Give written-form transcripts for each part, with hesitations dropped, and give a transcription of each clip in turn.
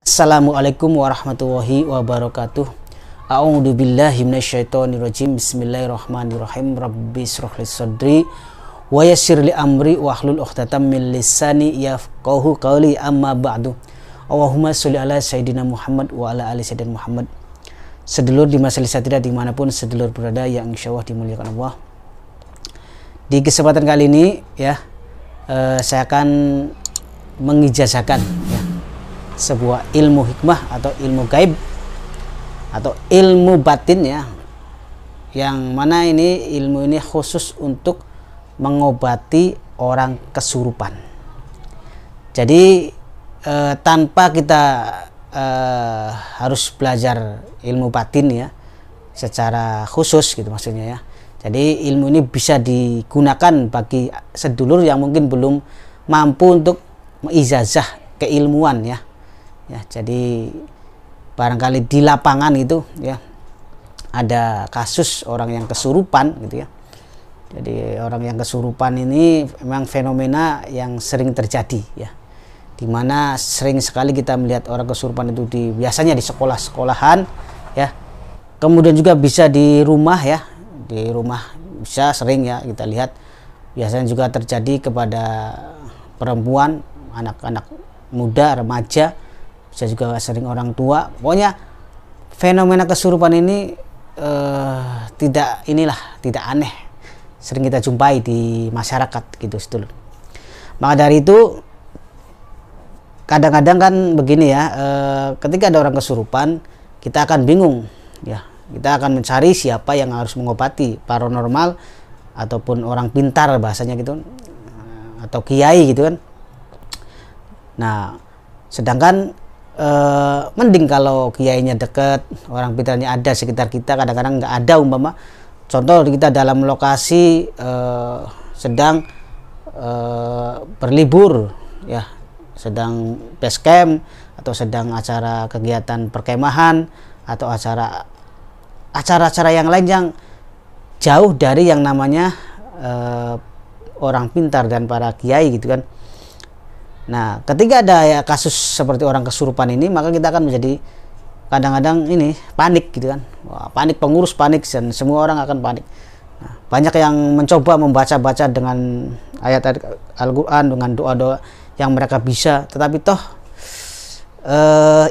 Assalamualaikum warahmatullahi wabarakatuh. A'udzu billahi minasyaitonir rajim. Bismillahirrahmanirrahim. Rabbi shrah li sadri wa yassir li amri wahlul 'uqdatam min lisani yafqahu qawli. Amma ba'du. Allahumma sholli ala sayidina Muhammad wa ala ali sayyidina Muhammad. Sedulur di majelis satria dimanapun sedulur berada yang insyaallah dimuliakan Allah. Di kesempatan kali ini ya saya akan mengijazahkan ya sebuah ilmu hikmah atau ilmu gaib atau ilmu batin ya, yang mana ini ilmu ini khusus untuk mengobati orang kesurupan. Jadi tanpa kita harus belajar ilmu batin ya secara khusus gitu maksudnya ya. Jadi ilmu ini bisa digunakan bagi sedulur yang mungkin belum mampu untuk mengijazah keilmuan ya. Ya, jadi barangkali di lapangan itu ya ada kasus orang yang kesurupan gitu ya. Jadi orang yang kesurupan ini memang fenomena yang sering terjadi ya. Dimana sering sekali kita melihat orang kesurupan itu biasanya di sekolah-sekolahan ya. Kemudian juga bisa di rumah ya. Di rumah bisa sering ya kita lihat. Biasanya juga terjadi kepada perempuan, anak-anak muda, remaja, bisa juga sering orang tua. Pokoknya fenomena kesurupan ini tidak aneh, sering kita jumpai di masyarakat gitu sedulur. Maka dari itu kadang-kadang kan begini ya, ketika ada orang kesurupan kita akan bingung ya, kita akan mencari siapa yang harus mengobati, paranormal ataupun orang pintar bahasanya gitu, atau kiai gitu kan. Nah sedangkan mending kalau kiainya dekat, orang pintarnya ada sekitar kita. Kadang-kadang nggak ada, umpama contoh kita dalam lokasi sedang berlibur ya, sedang base camp atau sedang acara kegiatan perkemahan atau acara-acara yang lain yang jauh dari yang namanya orang pintar dan para kiai gitu kan. Nah, ketika ada ya kasus seperti orang kesurupan ini, maka kita akan menjadi kadang-kadang ini panik gitu kan. Wah, panik, pengurus panik, dan semua orang akan panik. Nah, banyak yang mencoba membaca-baca dengan ayat Al-Quran, dengan doa-doa yang mereka bisa, tetapi toh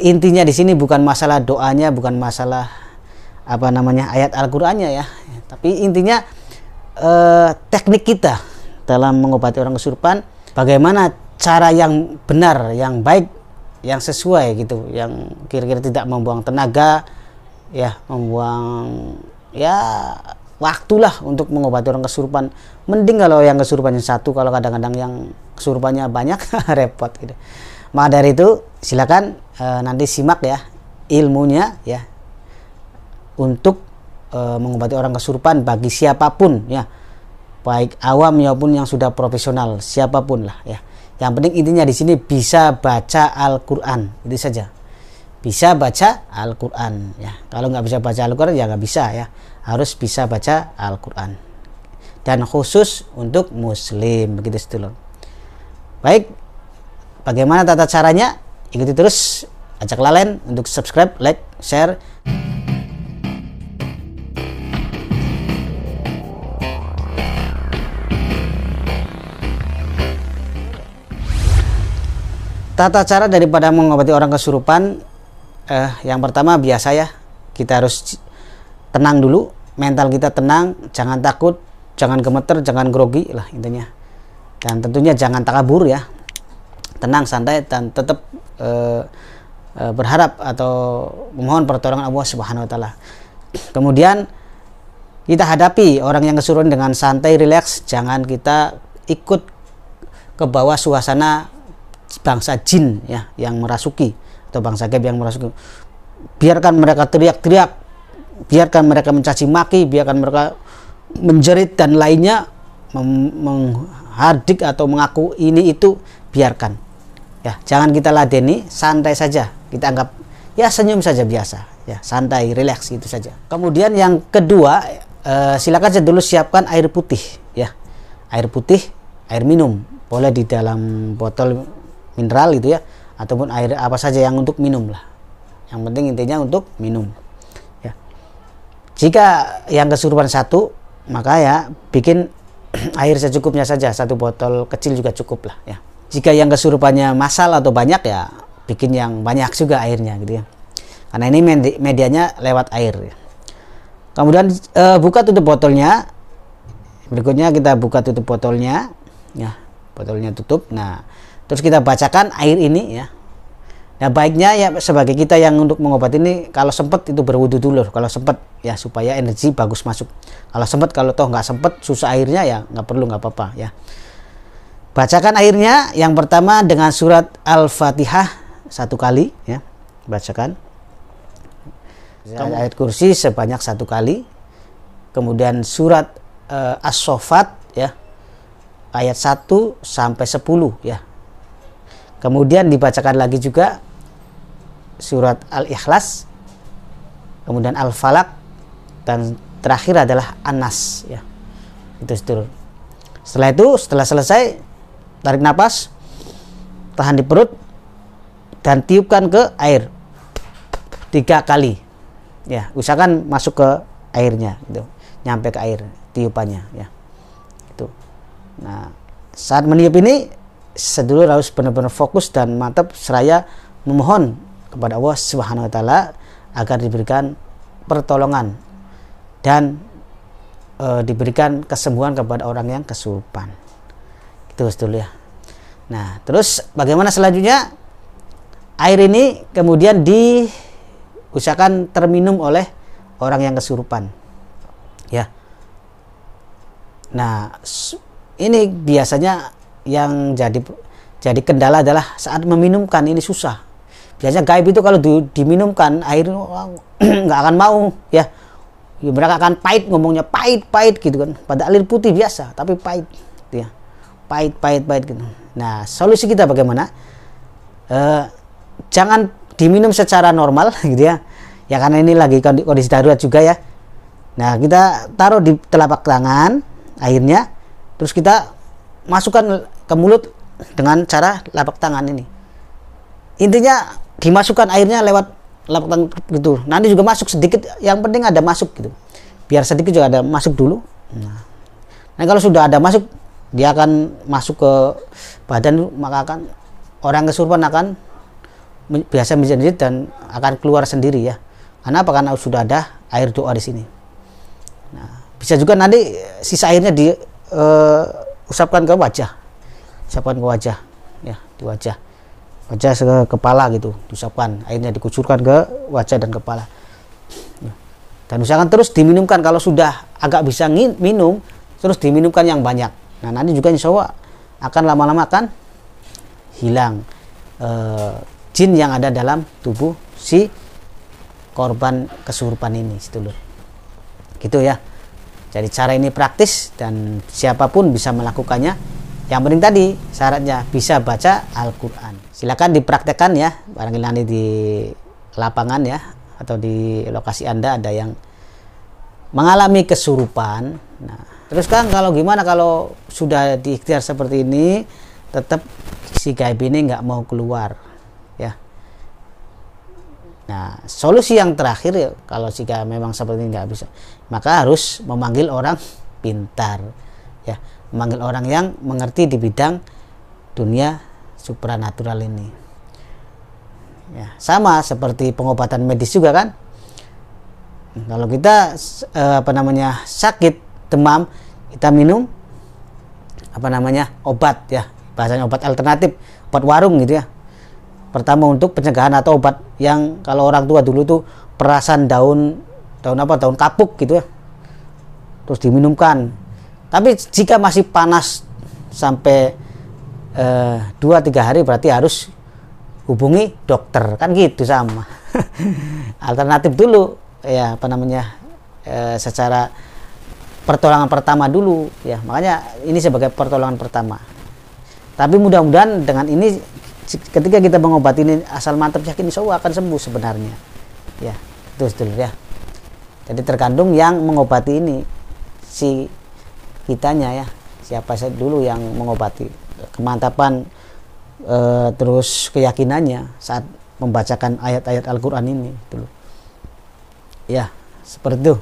intinya di sini bukan masalah doanya, bukan masalah ayat Al-Qurannya ya, tapi intinya teknik kita dalam mengobati orang kesurupan, bagaimana cara yang benar, yang baik, yang sesuai gitu, yang kira-kira tidak membuang tenaga ya, membuang ya waktulah untuk mengobati orang kesurupan. Mending kalau yang kesurupannya satu, kalau kadang-kadang yang kesurupannya banyak repot gitu. Maka dari itu silakan nanti simak ya ilmunya ya untuk mengobati orang kesurupan bagi siapapun ya, baik awam maupun yang sudah profesional, siapapun lah ya. Yang penting intinya di sini bisa baca Al-Quran, itu saja. Bisa baca Al-Quran ya. Kalau nggak bisa baca Al-Quran ya nggak bisa ya. Harus bisa baca Al-Quran. Dan khusus untuk Muslim, begitu sedulur. Baik, bagaimana tata caranya? Ikuti terus. Ajak lalen untuk subscribe, like, share. Tata cara daripada mengobati orang kesurupan, yang pertama biasa ya, kita harus tenang dulu, mental kita tenang, jangan takut, jangan gemeter, jangan grogi lah intinya. Dan tentunya jangan takabur ya, tenang, santai, dan tetap berharap atau memohon pertolongan Allah Subhanahu Wa Taala. Kemudian kita hadapi orang yang kesurupan dengan santai, rileks, jangan kita ikut ke bawah suasana bangsa jin ya yang merasuki, atau bangsa gaib yang merasuki. Biarkan mereka teriak-teriak, biarkan mereka mencaci maki, biarkan mereka menjerit dan lainnya, menghardik atau mengaku ini itu, biarkan ya. Jangan kita ladeni, santai saja, kita anggap ya senyum saja biasa ya, santai, rileks gitu saja. Kemudian yang kedua, silakan saja dulu siapkan air putih ya, air putih, air minum, boleh di dalam botol mineral gitu ya, ataupun air apa saja yang untuk minum lah. Yang penting intinya untuk minum. Ya. Jika yang kesurupan 1, maka ya bikin air secukupnya saja, 1 botol kecil juga cukup lah ya. Jika yang kesurupannya massal atau banyak ya bikin yang banyak juga airnya gitu ya. Karena ini medianya lewat air ya. Kemudian buka tutup botolnya. Berikutnya kita buka tutup botolnya ya, botolnya tutup. Nah, terus kita bacakan air ini ya. Nah, baiknya ya sebagai kita yang untuk mengobati ini, kalau sempat itu berwudu dulu kalau sempat ya, supaya energi bagus masuk. Kalau sempat, kalau toh nggak sempat susah airnya ya nggak perlu, nggak apa-apa ya. Bacakan airnya yang pertama dengan surat Al-Fatihah 1 kali ya, bacakan. Ayat kursi sebanyak 1 kali. Kemudian surat As-Saffat ya, ayat 1 sampai 10 ya. Kemudian dibacakan lagi juga surat Al-Ikhlas, kemudian Al-Falaq, dan terakhir adalah An-Nas ya. Itu sedulur. Setelah itu, setelah selesai, tarik napas, tahan di perut, dan tiupkan ke air 3 kali ya. Usahakan masuk ke airnya gitu, nyampe ke air tiupannya ya. Itu. Nah, saat meniup ini sedulur harus benar-benar fokus dan mantap seraya memohon kepada Allah Subhanahu wa taala agar diberikan pertolongan dan diberikan kesembuhan kepada orang yang kesurupan. Itu sedulur ya. Nah, terus bagaimana selanjutnya? Air ini kemudian diusahakan terminum oleh orang yang kesurupan. Ya. Nah, ini biasanya yang jadi kendala adalah saat meminumkan ini susah. Biasanya gaib itu kalau diminumkan air nggak akan mau ya. Mereka akan pahit, ngomongnya pahit gitu kan. Padahal air putih biasa tapi pahit gitu ya. Pahit gitu. Nah, solusi kita bagaimana? Jangan diminum secara normal gitu ya. Ya karena ini lagi kondisi darurat juga ya. Nah, kita taruh di telapak tangan airnya, terus kita masukkan ke mulut dengan cara telapak tangan ini. Intinya dimasukkan airnya lewat telapak tangan gitu. Nanti juga masuk sedikit, yang penting ada masuk gitu. Biar sedikit juga ada masuk dulu. Nah, kalau sudah ada masuk, dia akan masuk ke badan, maka akan orang kesurupan akan biasa menjadi dan akan keluar sendiri ya. Karena apa? Karena sudah ada air doa di sini. Nah, bisa juga nanti sisa airnya usapkan ke wajah, usapkan ke wajah ya, di wajah ke kepala gitu, diusapkan airnya, dikucurkan ke wajah dan kepala ya. Dan usahakan terus diminumkan. Kalau sudah agak bisa minum, terus diminumkan yang banyak. Nah, nanti juga insya Allah akan lama-lama akan hilang jin yang ada dalam tubuh si korban kesurupan ini, sedulur. Gitu ya. Jadi cara ini praktis dan siapapun bisa melakukannya. Yang penting tadi syaratnya bisa baca Al-Quran. Silakan dipraktekkan ya, barangkali nanti di lapangan ya, atau di lokasi Anda ada yang mengalami kesurupan. Nah, terus kan kalau gimana kalau sudah diikhtiar seperti ini, tetap si gaib ini nggak mau keluar ya. Nah, solusi yang terakhir ya, kalau jika memang seperti ini nggak bisa, maka harus memanggil orang pintar ya, memanggil orang yang mengerti di bidang dunia supranatural ini ya. Sama seperti pengobatan medis juga kan. Kalau kita sakit demam, kita minum obat ya, bahasanya obat alternatif, obat warung gitu ya. Pertama untuk pencegahan atau obat yang kalau orang tua dulu tuh perasan daun kapuk gitu ya, terus diminumkan. Tapi jika masih panas sampai 2-3 hari, berarti harus hubungi dokter kan gitu. Sama alternatif dulu ya, secara pertolongan pertama dulu ya. Makanya ini sebagai pertolongan pertama. Tapi mudah-mudahan dengan ini, ketika kita mengobati ini asal mantap yakin, insya Allah akan sembuh sebenarnya ya. Itu sedulur ya. Jadi tergantung yang mengobati ini, si kitanya ya, siapa dulu yang mengobati. Kemantapan terus keyakinannya saat membacakan ayat-ayat Al-Quran ini gitu loh. Ya seperti itu,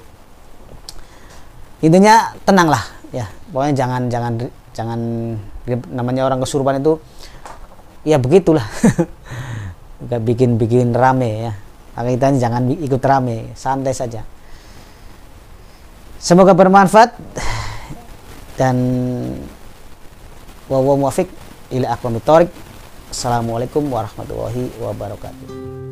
intinya tenanglah ya, pokoknya jangan namanya orang kesurupan itu ya begitulah. Gak bikin rame ya, maka kita jangan ikut rame, santai saja. Semoga bermanfaat dan wallahu muwaffiq ila aqwamit thoriq. Assalamualaikum warahmatullahi wabarakatuh.